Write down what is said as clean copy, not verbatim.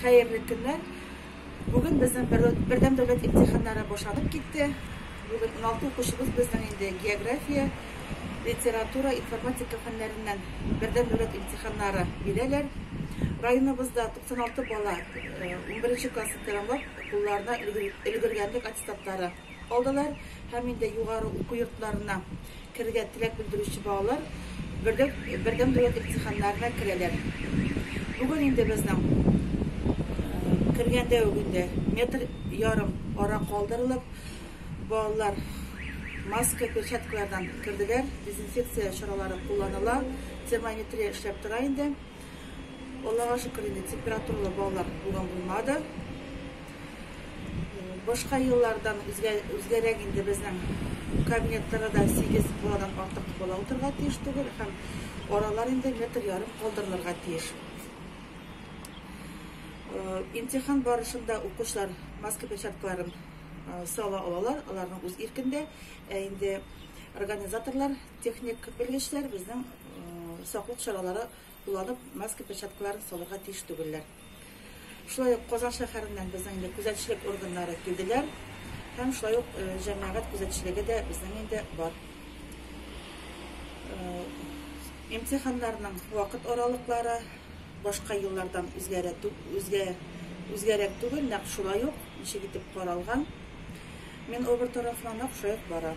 Хәерле көннәр. Бүген безнең бердәм дәүләт имтиханнары башланып китте. Бүген 16 укучыбыз безнең инде география, литература, информатика фәннәреннән бердәм дәүләт имтиханнары бирәләр. Районыбызда 96 бала 11 классын тәмамлап, кулларына өлгергәнлек аттестатлары алдылар һәм инде югары уку йортларына керергә теләк белдерүче балалар бердәм дәүләт имтиханнарына керәләр. Бүген инде безнең кергәндә үк инде метр ярым ара калдырылып, балалар маска, перчаткалардан керделәр, дезинфекция чаралары кулланыла, термометрия эшләп тора инде. Аллага шөкер, инде температуралы балалар бүген булмады. Башка еллардан үзгәрәк инде безнең кабинетларда 8 баладан артык бала утырырга тиеш түгел һәм аралар инде метр ярым калдырылырга тиеш. Имтихан барышында укучылар маска перчаткаларын сала алалар, аларның үз иркендә. Инде организаторлар, техник белгечләр безнең саклык чаралары кулланып маска перчаткаларын салырга тиеш түгелләр. Шулай ук Казан шәһәреннән безнең инде күзәтчелек органнары килделәр һәм шулай ук җәмәгать күзәтчелеге дә безнең инде бар. Имтиханнарның вакыт аралыклары башка еллардан үзгәрәк түгел, нәкъ шулай ук ничек итеп каралган. Мен обер тарафынан шулай ук бара.